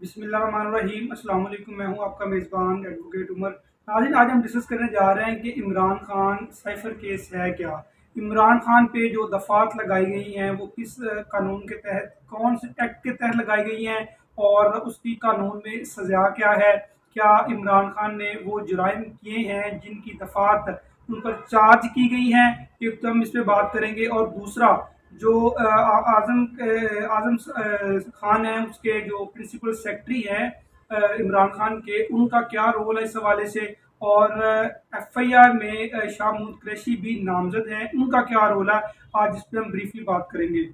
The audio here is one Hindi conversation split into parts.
बिस्मिल्लाहिर्रहमानिर्रहीम। अस्सलाम वालेकुम। मैं हूं आपका मेज़बान एडवोकेट उमर। नाज़रीन, आज हम डिस्कस करने जा रहे हैं कि इमरान खान साइफ़र केस है क्या। इमरान खान पे जो दफ़ात लगाई गई हैं वो किस कानून के तहत, कौन से एक्ट के तहत लगाई गई हैं और उसकी कानून में सज़ा क्या है। क्या इमरान खान ने वो जुराइम किए हैं जिनकी दफ़ात उन पर चार्ज की गई हैं। एक तो हम इस पर बात करेंगे, और दूसरा जो आज़म खान हैं, उसके जो प्रिंसिपल सेक्रेटरी हैं इमरान खान के, उनका क्या रोल है इस हवाले से। और एफआईआर में शाह महमूद कुरैशी भी नामजद हैं, उनका क्या रोल है। आज इस पर हम ब्रीफली बात करेंगे।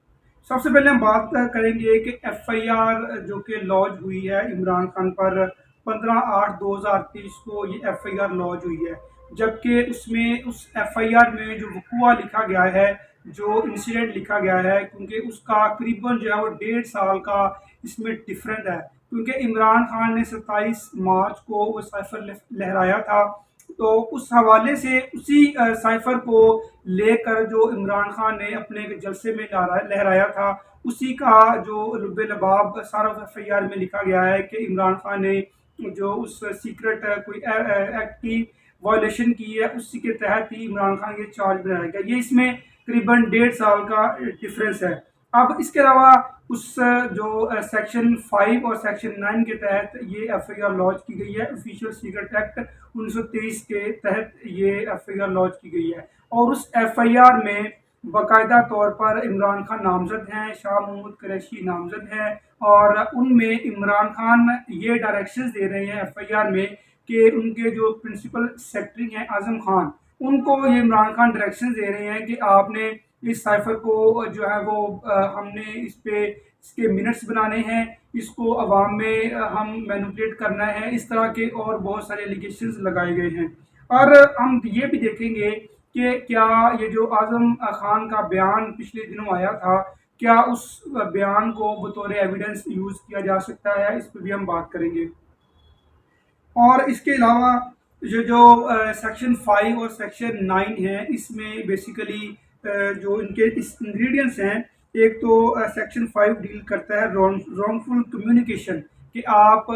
सबसे पहले हम बात करेंगे कि एफआईआर जो कि लॉन्च हुई है इमरान खान पर 15/8/2023 को ये एफआईआर लॉन्च हुई है। जबकि उसमें उस एफआईआर में जो वक़ुआ लिखा गया है, जो इंसिडेंट लिखा गया है, क्योंकि उसका करीबन जो है वो 1.5 साल का इसमें डिफरेंट है। क्योंकि इमरान खान ने 27 मार्च को वो साइफर लहराया था, तो उस हवाले से उसी साइफर को लेकर जो इमरान खान ने अपने जलसे में लहराया था, उसी का जो लुब्बे लबाब सारा एफ आई आर में लिखा गया है कि इमरान खान ने जो उस सीक्रेट कोई एक्ट की वायलेशन की है, उसी के तहत ही इमरान खान ये चार्ज बनाया गया। ये इसमें करीबन 1.5 साल का डिफरेंस है। अब इसके अलावा उस जो सेक्शन 5 और सेक्शन 9 के तहत ये एफ आई आर लॉन्च की गई है। ऑफिशियल सीक्रेट एक्ट 1923 के तहत ये एफ आई आर लॉन्च की गई है, और उस एफ आई आर में बाकायदा तौर पर इमरान खान नामजद हैं, शाह महमूद कुरैशी नामजद हैं, और उनमें इमरान खान ये डायरेक्शंस दे रहे हैं एफ आई आर में कि उनके जो प्रिंसिपल सेक्रेटरी हैं आजम खान, उनको ये इमरान खान डायरेक्शंस दे रहे हैं कि आपने इस साइफर को जो है वो हमने इस पे इसके मिनट्स बनाने हैं, इसको अवाम में हम मैनिपुलेट करना है, इस तरह के और बहुत सारे एलिगेशंस लगाए गए हैं। और हम ये भी देखेंगे कि क्या ये जो आजम खान का बयान पिछले दिनों आया था, क्या उस बयान को बतौर एविडेंस यूज़ किया जा सकता है, इस पर भी हम बात करेंगे। और इसके अलावा ये जो सेक्शन 5 और सेक्शन 9 है, इसमें बेसिकली जो इनके इस इंग्रेडिएंट्स हैं, एक तो सेक्शन 5 डील करता है रॉन्गफुल कम्युनिकेशन, कि आप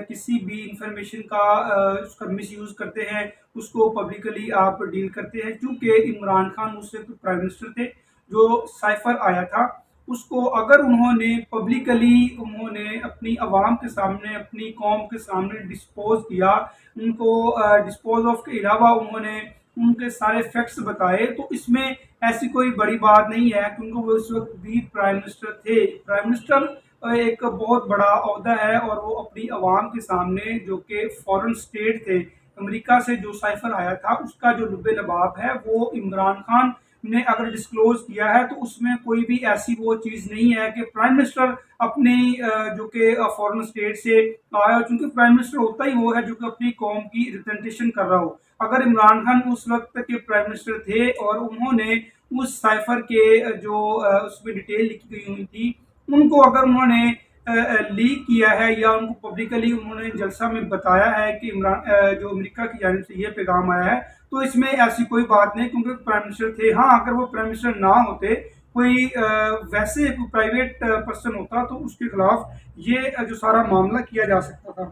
किसी भी इंफॉर्मेशन का उसका मिसयूज़ करते हैं, उसको पब्लिकली आप डील करते हैं। चूँकि इमरान खान उस वक्त प्राइम मिनिस्टर थे, जो साइफर आया था उसको अगर उन्होंने पब्लिकली उन्होंने अपनी आवाम के सामने, अपनी कौम के सामने डिस्पोज किया, उनको डिस्पोज ऑफ के अलावा उन्होंने उनके सारे फैक्ट्स बताए, तो इसमें ऐसी कोई बड़ी बात नहीं है, क्योंकि वो उस वक्त भी प्राइम मिनिस्टर थे। प्राइम मिनिस्टर एक बहुत बड़ा ओहदा है, और वो अपनी आवाम के सामने, जो कि फॉरेन स्टेट थे, अमेरिका से जो साइफर आया था, उसका जो लुब्बे लबाब है वो इमरान खान ने अगर डिस्क्लोज किया है, तो उसमें कोई भी ऐसी वो चीज़ नहीं है कि प्राइम मिनिस्टर अपनी जो कि फॉरेन स्टेट से आया, क्योंकि प्राइम मिनिस्टर होता ही वो है जो कि अपनी कौम की रिप्रेजेंटेशन कर रहा हो। अगर इमरान खान उस वक्त के प्राइम मिनिस्टर थे और उन्होंने उस साइफर के जो उसमें डिटेल लिखी गई हुई थी, उनको अगर उन्होंने लीक किया है या उनको पब्लिकली उन्होंने जलसा में बताया है कि इमरान जो अमेरिका की जानिब से ये पैगाम आया है, तो इसमें ऐसी कोई बात नहीं, क्योंकि प्राइम मिनिस्टर थे। हाँ, अगर वो प्राइम मिनिस्टर ना होते, कोई वैसे कोई प्राइवेट पर्सन होता, तो उसके खिलाफ ये जो सारा मामला किया जा सकता था।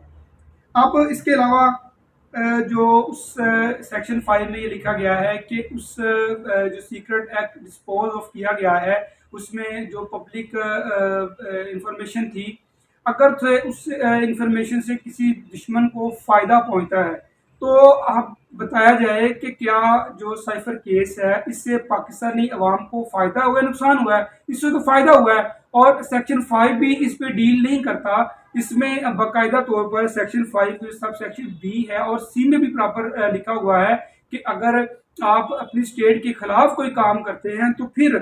अब इसके अलावा जो उस सेक्शन 5 में ये लिखा गया है कि उस जो सीक्रेट एक्ट डिस्पोज ऑफ किया गया है, उसमें जो पब्लिक इंफॉर्मेशन थी, अगर से उस इंफॉर्मेशन से किसी दुश्मन को फ़ायदा पहुंचता है, तो आप बताया जाए कि क्या जो साइफर केस है, इससे पाकिस्तानी अवाम को फ़ायदा हुआ है, नुकसान हुआ है। इससे तो फ़ायदा हुआ है, और सेक्शन 5 भी इस पे डील नहीं करता। इसमें बाकायदा तौर पर सेक्शन 5 सब सेक्शन बी है और सी में भी प्रॉपर लिखा हुआ है कि अगर आप अपनी स्टेट के खिलाफ कोई काम करते हैं, तो फिर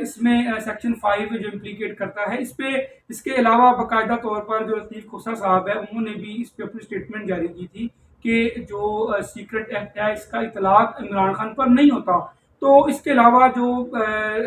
इसमें सेक्शन 5 जो इम्प्लीकेट करता है इस पे। इसके अलावा बाकायदा तौर पर जो लतीफ़ खोसा साहब है, उन्होंने भी इस पे अपनी स्टेटमेंट जारी की थी कि जो सीक्रेट एक्ट है, इसका इतलाक इमरान खान पर नहीं होता। तो इसके अलावा जो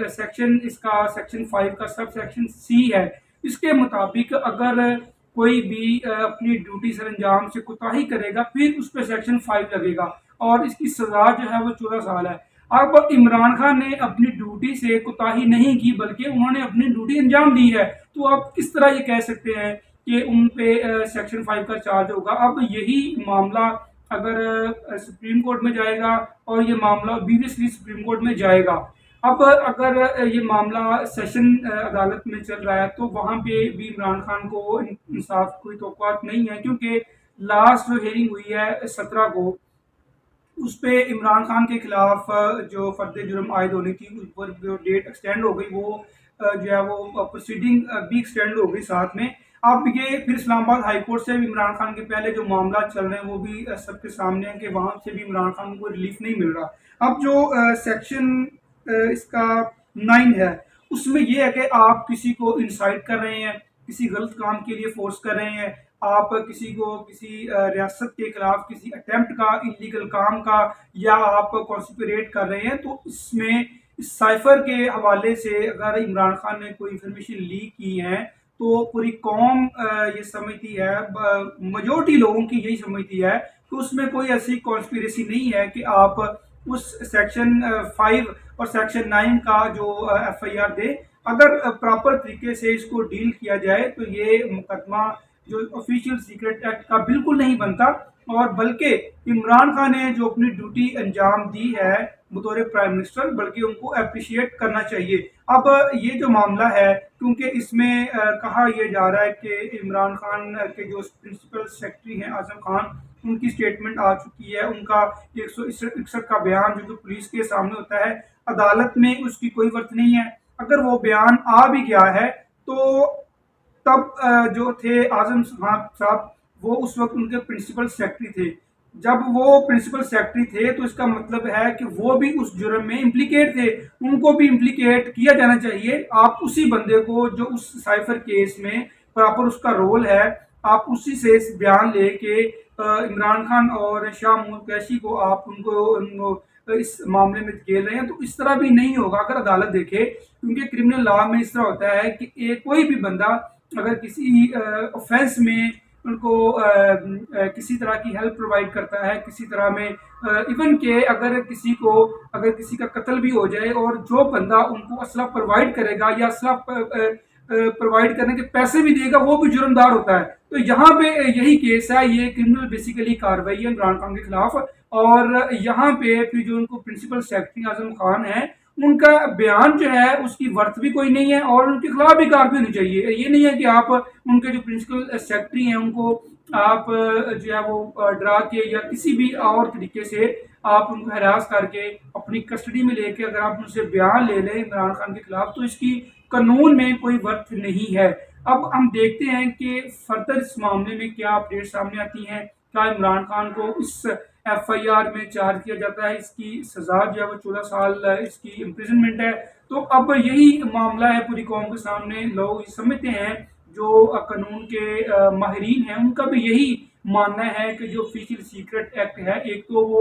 सेक्शन इसका सेक्शन 5 का सब सेक्शन सी है, इसके मुताबिक अगर कोई भी अपनी ड्यूटी सर अंजाम से कोताही करेगा, फिर उस पर सेक्शन 5 लगेगा, और इसकी सजा जो है वो 14 साल है। अब इमरान खान ने अपनी ड्यूटी से कोताही नहीं की, बल्कि उन्होंने अपनी ड्यूटी अंजाम दी है, तो आप किस तरह ये कह सकते हैं कि उन पे सेक्शन 5 का चार्ज होगा। अब यही मामला अगर सुप्रीम कोर्ट में जाएगा और ये मामला ऑब्वियसली सुप्रीम कोर्ट में जाएगा। अब अगर ये मामला सेशन अदालत में चल रहा है तो वहाँ पे भी इमरान खान को इंसाफ कोई तौक़ुआत नहीं है, क्योंकि लास्ट जो हियरिंग हुई है 17 को, उस पे इमरान खान के खिलाफ जो फर्द जुर्म आयद होनी थी उस पर जो डेट एक्सटेंड हो गई, वो जो है वो प्रोसीडिंग भी एक्सटेंड हो गई साथ में। अब ये फिर इस्लामाबाद हाई कोर्ट से भी इमरान खान के पहले जो मामला चल रहे हैं वो भी सबके सामने है कि वहाँ से भी इमरान खान को रिलीफ नहीं मिल रहा। अब जो सेक्शन इसका 9 है उसमें ये है कि आप किसी को इंसाइट कर रहे हैं, किसी गलत काम के लिए फोर्स कर रहे हैं, आप किसी को किसी रियासत के खिलाफ किसी अटेम्प्ट का, इलीगल काम का, या आप कॉन्स्पिरेट कर रहे हैं, तो इसमें इस साइफर के हवाले से अगर इमरान खान ने कोई इंफॉर्मेशन लीक की है तो पूरी कौम ये समझती है, मेजोरिटी लोगों की यही समझती है कि उसमें कोई ऐसी कॉन्स्पिरेसी नहीं है कि आप उस सेक्शन 5 और सेक्शन 9 का जो FIR दे। अगर प्रॉपर तरीके से इसको डील किया जाए तो ये मुकदमा जो ऑफिशियल सीक्रेट एक्ट का बिल्कुल नहीं बनता, और बल्कि इमरान खान ने जो अपनी ड्यूटी अंजाम दी है बतौर प्राइम मिनिस्टर, बल्कि उनको अप्रिशिएट करना चाहिए। अब ये जो मामला है, क्योंकि इसमें कहा यह जा रहा है कि इमरान खान के जो प्रिंसिपल सेक्रेटरी हैं आजम खान, उनकी स्टेटमेंट आ चुकी है, उनका 161 का बयान जो पुलिस के सामने होता है, अदालत में उसकी कोई वर्थ नहीं है। अगर वो बयान आ भी गया है तो तब जो थे आजम खान साहब, वो उस वक्त उनके प्रिंसिपल सेक्रेटरी थे। जब वो प्रिंसिपल सेक्रेटरी थे तो इसका मतलब है कि वो भी उस जुर्म में इम्प्लीकेट थे, उनको भी इम्प्लीकेट किया जाना चाहिए। आप उसी बंदे को जो उस साइफर केस में प्रॉपर उसका रोल है, आप उसी से बयान लेके इमरान खान और शाह महमूद कुरैशी को आप उनको इस मामले में घेर रहे हैं, तो इस तरह भी नहीं होगा अगर अदालत देखे। क्योंकि क्रिमिनल लॉ में इस तरह होता है कि कोई भी बंदा अगर किसी ऑफेंस में उनको किसी तरह की हेल्प प्रोवाइड करता है, किसी तरह में इवन के अगर किसी का कत्ल भी हो जाए और जो बंदा उनको असला प्रोवाइड करेगा या असला प्रोवाइड करने के पैसे भी देगा, वो भी जुर्मदार होता है। तो यहाँ पे यही केस है, ये क्रिमिनल बेसिकली कार्रवाई है इमरान खान के खिलाफ। और यहाँ पे फिर जो उनको प्रिंसिपल सेक्रेटरी आजम खान है, उनका बयान जो है उसकी वर्थ भी कोई नहीं है और उनके खिलाफ भी कार्रवाई होनी चाहिए। ये नहीं है कि आप उनके जो प्रिंसिपल सेक्रेटरी हैं उनको आप जो है वो डरा के या किसी भी और तरीके से आप उनको हरास करके अपनी कस्टडी में लेके अगर आप उनसे बयान ले लें इमरान खान के खिलाफ, तो इसकी कानून में कोई वर्थ नहीं है। अब हम देखते हैं कि फर्दर इस मामले में क्या अपडेट सामने आती हैं। क्या इमरान खान को इस FIR में चार्ज किया जाता है, इसकी सजा जो है वो 14 साल इसकी इम्प्रिजनमेंट है। तो अब यही मामला है पूरी कौम के सामने, लोग समझते हैं जो कानून के माहिरीन हैं उनका भी यही मानना है कि जो ऑफिशियल सीक्रेट एक्ट है, एक तो वो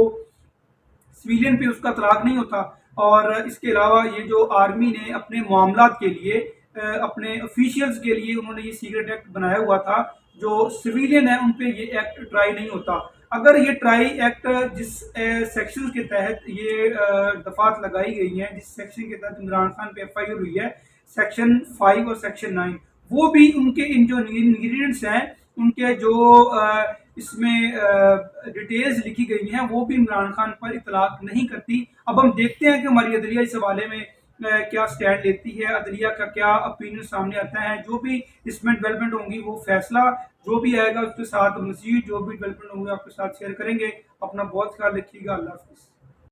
सिविलियन पे उसका तलाक नहीं होता, और इसके अलावा ये जो आर्मी ने अपने मामलात के लिए अपने ऑफिशियल्स के लिए उन्होंने ये सीक्रेट एक्ट बनाया हुआ था, जो सिविलियन है उन पे ये एक्ट ट्राई नहीं होता। अगर ये ट्राई एक्ट जिस सेक्शन के तहत ये दफात लगाई गई हैं, जिस सेक्शन के तहत इमरान खान पे FIR हुई है, सेक्शन 5 और सेक्शन 9, वो भी उनके इन जो इंग्रीडियंट्स हैं, उनके जो इसमें डिटेल्स लिखी गई हैं, वो भी इमरान खान पर इतलाक नहीं करती। अब हम देखते हैं कि हमारी अदलिया इस हवाले में क्या स्टैंड लेती है, अदलिया का क्या ओपिनियन सामने आता है। जो भी इसमें डेवलपमेंट होंगी वो फैसला जो भी आएगा उसके साथ मजीद जो भी डेवलपमेंट होंगे आपके साथ शेयर करेंगे। अपना बहुत ख्याल रखिएगा। अल्लाह हाफिज़।